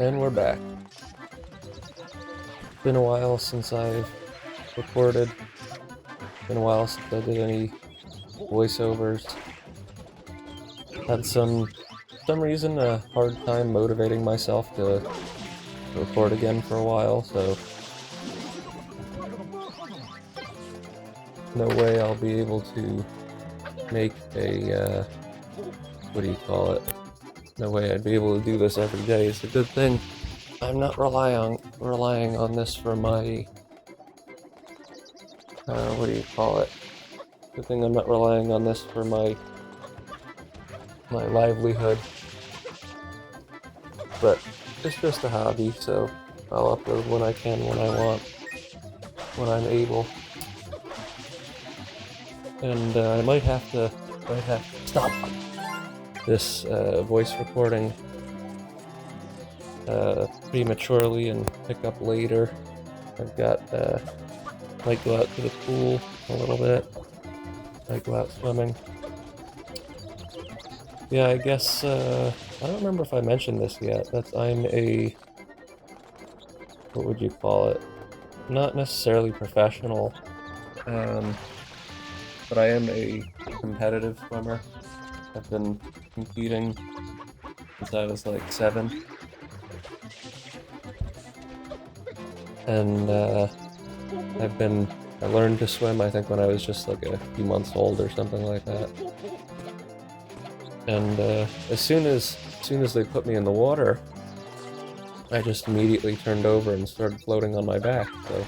And we're back. Been a while since I've recorded. Been a while since I did any voiceovers. Had some reason a hard time motivating myself to record again for a while, so no way I'll be able to make a what do you call it? No way I'd be able to do this every day. It's a good thing I'm not relying on this for my what do you call it? Good thing I'm not relying on this for my livelihood. But it's just a hobby, so I'll upload when I can, when I want, when I'm able. And I might have to stop this voice recording prematurely and pick up later. I've got might go out to the pool a little bit. Might go out swimming. Yeah, I guess I don't remember if I mentioned this yet. I'm a, what would you call it? Not necessarily professional, but I am a competitive swimmer. I've been competing since I was like 7. And I learned to swim, I think, when I was just like a few months old or something like that. And as soon as they put me in the water, I just immediately turned over and started floating on my back, so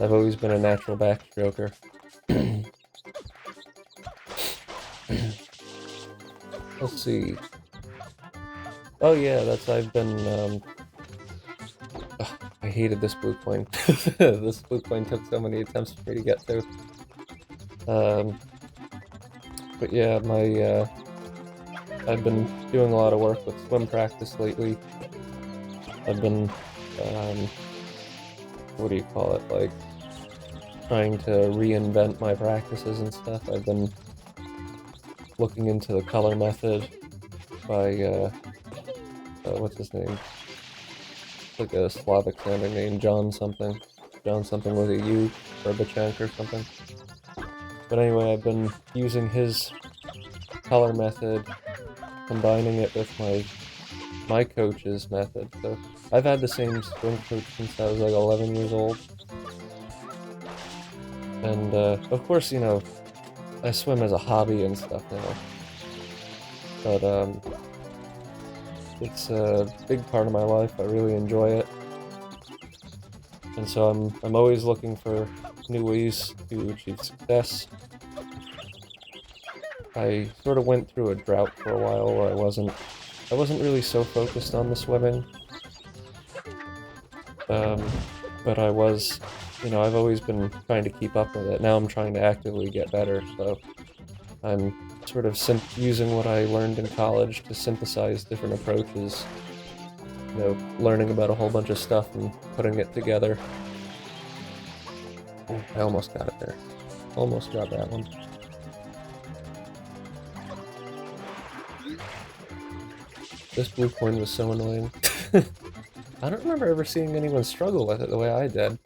I've always been a natural backstroker. Let's see. Oh yeah, I've been, I hated this blue coin. This blue coin took so many attempts for me to get to. But yeah, I've been doing a lot of work with swim practice lately. I've been, what do you call it, like, trying to reinvent my practices and stuff. I've been looking into the color method by, what's his name? It's like a Slavic sounding name, John something with a U, or Bianco or something. But anyway, I've been using his color method, combining it with my coach's method. So I've had the same swim coach since I was like 11 years old. And of course, you know, I swim as a hobby and stuff now. But it's a big part of my life. I really enjoy it. And so I'm always looking for new ways to achieve success. I sort of went through a drought for a while where I wasn't really so focused on the swimming. But I was, you know, I've always been trying to keep up with it. Now I'm trying to actively get better, so I'm sort of using what I learned in college to synthesize different approaches. You know, learning about a whole bunch of stuff and putting it together. Ooh, I almost got it there. Almost got that one. This blue coin was so annoying. I don't remember ever seeing anyone struggle with it the way I did.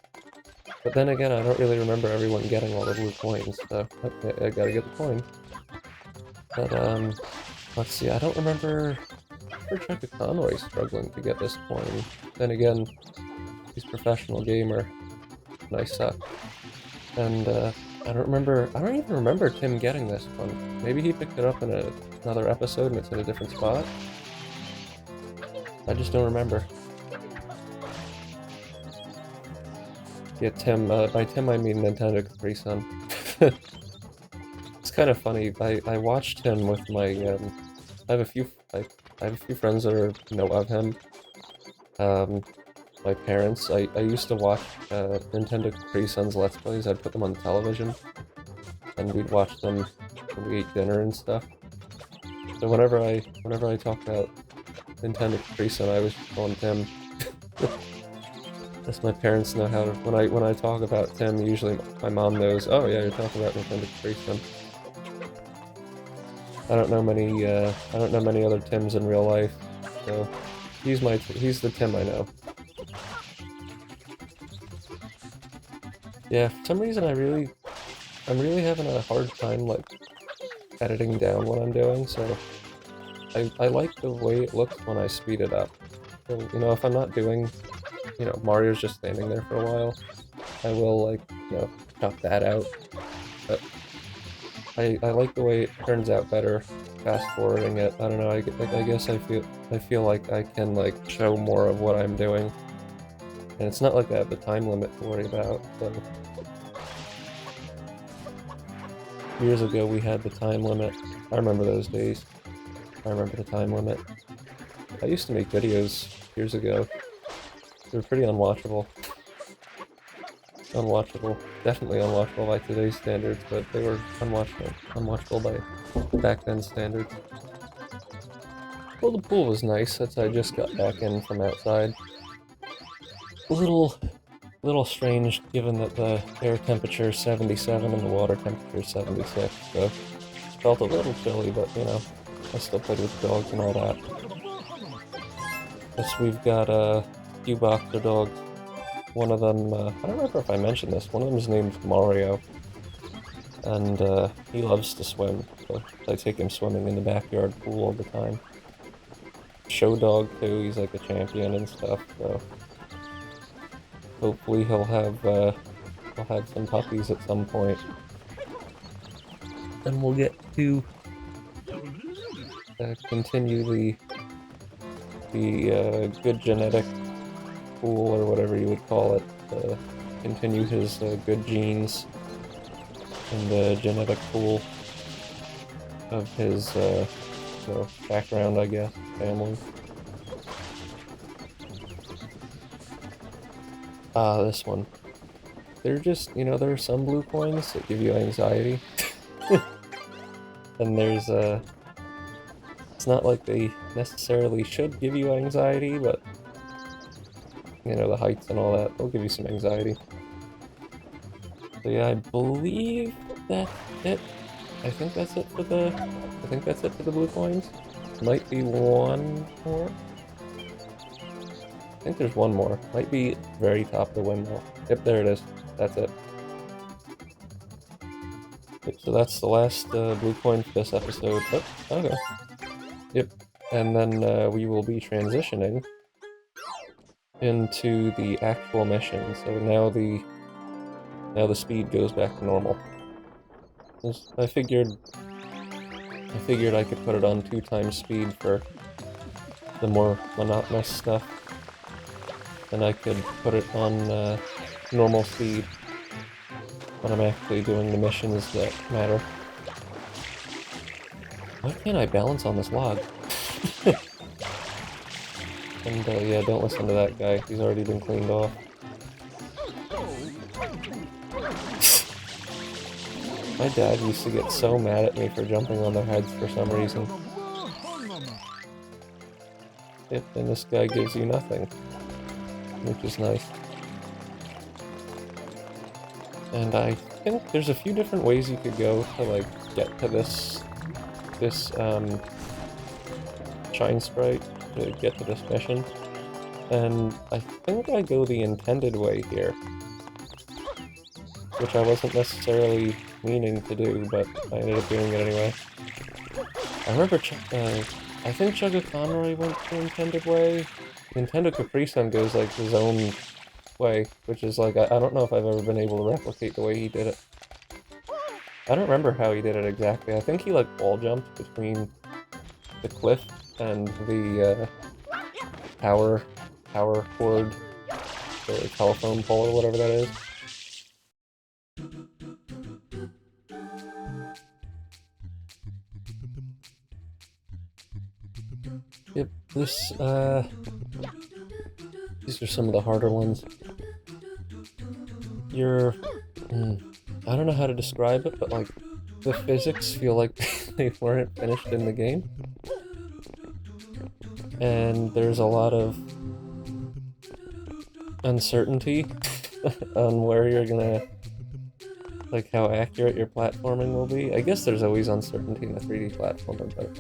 But then again, I don't really remember everyone getting all the blue coins, so I gotta get the coin. But, let's see, I don't remember Chuck Conroy struggling to get this coin. Then again, he's a professional gamer, and I suck. And, I don't even remember Tim getting this one. Maybe he picked it up in another episode and it's in a different spot. I just don't remember. Yeah, Tim, by Tim I mean Nintendo Capri Sun. It's kind of funny, I watched him with my, I have a few friends that know of him. My parents, I used to watch, Nintendo Capri Sun's Let's Plays. I'd put them on the television, and we'd watch them when we ate dinner and stuff. So whenever I talk about Nintendo Capri Sun, I was calling Tim. As my parents know how to, when I talk about Tim, usually my mom knows, oh yeah, you're talking about Nintendo Capri Sun. I don't know many other Tims in real life. so he's the Tim I know. Yeah, for some reason I'm really having a hard time like editing down what I'm doing, so I like the way it looks when I speed it up. So, you know, if I'm not doing, you know, Mario's just standing there for a while, I will like, you know, cut that out. But I like the way it turns out better fast forwarding it. I don't know, I guess I feel like I can like show more of what I'm doing. And it's not like I have the time limit to worry about, so years ago we had the time limit. I remember those days. I remember the time limit. I used to make videos years ago. They were pretty unwatchable. Unwatchable. Definitely unwatchable by today's standards, but they were unwatchable by back then standards. Well, the pool was nice since I just got back in from outside. A little strange given that the air temperature is 77 and the water temperature is 76, so felt a little chilly, but you know, I still played with the dogs and all that. Plus we've got a few boxer dogs. One of them, I don't remember if I mentioned this, one of them is named Mario, and he loves to swim, so I take him swimming in the backyard pool all the time. Show dog too, he's like a champion and stuff, so hopefully he'll have some puppies at some point. Then we'll get to continue the good genetic pool, or whatever you would call it, continue his good genes in the genetic pool of his you know, background, I guess, family. This one. They're just, you know, there are some blue coins that give you anxiety. And there's, it's not like they necessarily should give you anxiety, but, you know, the heights and all that, they'll give you some anxiety. So yeah, I believe that's it. I think that's it for the blue coins. Might be one more. I think there's one more. Might be very top of the windmill. Yep, there it is. That's it. Yep, so that's the last blue coin for this episode. Oh, okay. Yep, and then we will be transitioning into the actual mission. So now the speed goes back to normal. I figured I could put it on 2 times speed for the more monotonous stuff, and I could put it on normal speed when I'm actually doing the missions that matter. Why can't I balance on this log? And yeah, don't listen to that guy. He's already been cleaned off. My dad used to get so mad at me for jumping on their heads for some reason. Yep, and this guy gives you nothing, which is nice. And I think there's a few different ways you could go to, like, get to this shine sprite, to get to this mission. And I think I go the intended way here, which I wasn't necessarily meaning to do, but I ended up doing it anyway. I remember, I think Chugga Conroy went the intended way. Nintendo Capri Sun goes like his own way, which is like, I don't know if I've ever been able to replicate the way he did it. I don't remember how he did it exactly. I think he like wall jumped between the cliff and the power cord, the telephone pole or whatever that is. Yep, these are some of the harder ones. I don't know how to describe it, but like, the physics feel like they weren't finished in the game. And there's a lot of uncertainty on where you're gonna, like, how accurate your platforming will be. I guess there's always uncertainty in a 3D platformer, but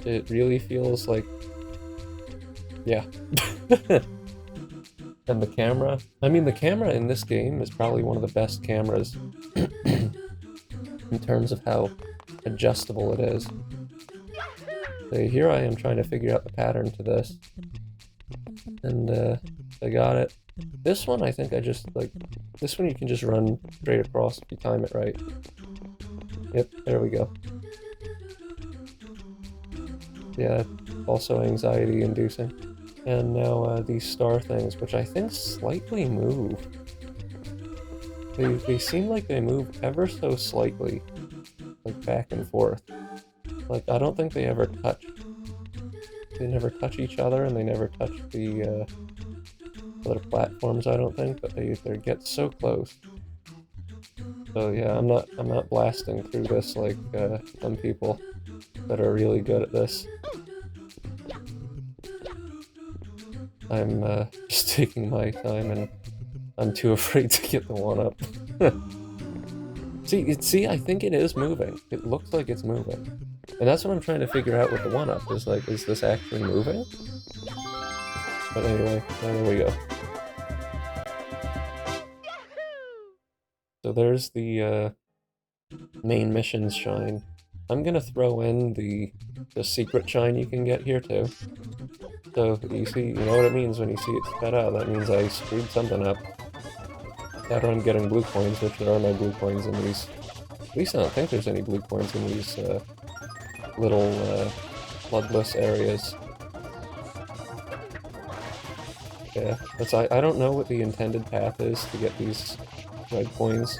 it really feels like Yeah. And the camera, I mean, the camera in this game is probably one of the best cameras in terms of how adjustable it is. So here I am trying to figure out the pattern to this. And I got it. This one I think I just, like, this one you can just run straight across if you time it right. Yep, there we go. Yeah, also anxiety inducing. And now these star things, which I think slightly move. They seem like they move ever so slightly, like back and forth. Like, I don't think they ever touch. They never touch each other, and they never touch the other platforms, I don't think, but they get so close. So yeah, I'm not blasting through this like some people that are really good at this. I'm just taking my time, and I'm too afraid to get the one up. See, I think it is moving. It looks like it's moving. And that's what I'm trying to figure out with the one up, is like, is this actually moving? But anyway, there we go. So there's the main missions shine. I'm gonna throw in the secret shine you can get here too. So you see, you know what it means when you see it sped out. That means I screwed something up. That or I'm getting blue coins, which there are no blue coins in these. At least I don't think there's any blue coins in these little bloodless areas. Yeah, I don't know what the intended path is to get these red coins,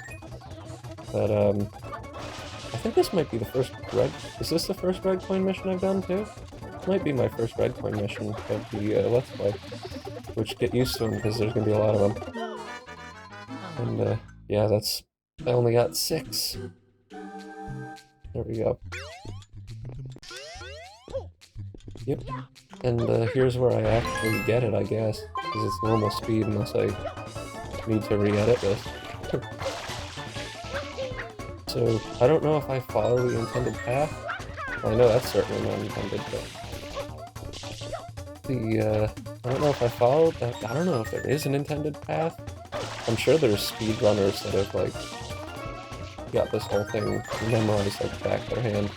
but I think this might be the first red. Is this the first red coin mission I've done too? This might be my first red coin mission of the Let's Play, which get used to them because there's gonna be a lot of them. And yeah, I only got 6. There we go. Yep. And here's where I actually get it, I guess, because it's normal speed unless I need to re-edit this. So, I don't know if I follow the intended path. Well, I know that's certainly not intended, but... I don't know if I followed that. I don't know if there is an intended path. I'm sure there's speedrunners that have, like, got this whole thing memorized like the back of their hand.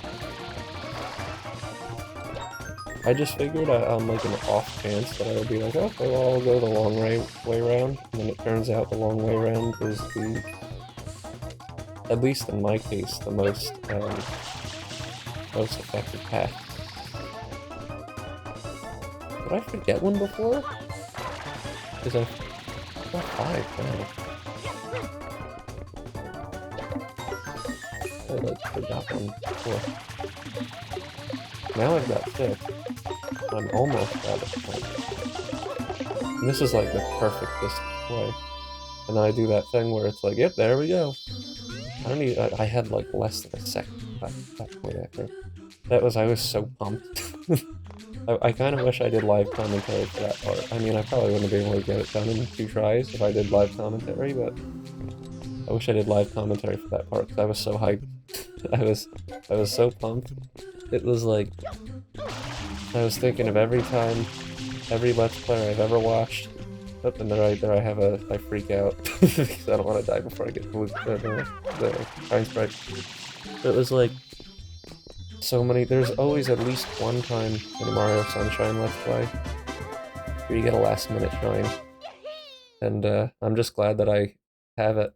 I just figured on like an off chance that I would be like, okay, well, I'll go the long way around, and then it turns out the long way around is the, at least in my case, the most effective path. Did I forget one before? Because I got 5 now. I forgot one before. Now I've got 6. I'm almost out of point. And this is like the perfectest way. And then I do that thing where it's like, yep, there we go. I had like less than a second at that point after. I was so pumped. I kind of wish I did live commentary for that part. I mean, I probably wouldn't be able to get it done in 2 tries if I did live commentary, but I wish I did live commentary for that part because I was so hyped. I was so pumped. It was like, I was thinking of every time, every Let's Player I've ever watched. Oh, and there I have I freak out because I don't want to die before I get the Shine Sprite. It was like, so many, there's always at least one time in a Mario Sunshine Let's Play where you get a last minute shine. And I'm just glad that I have it.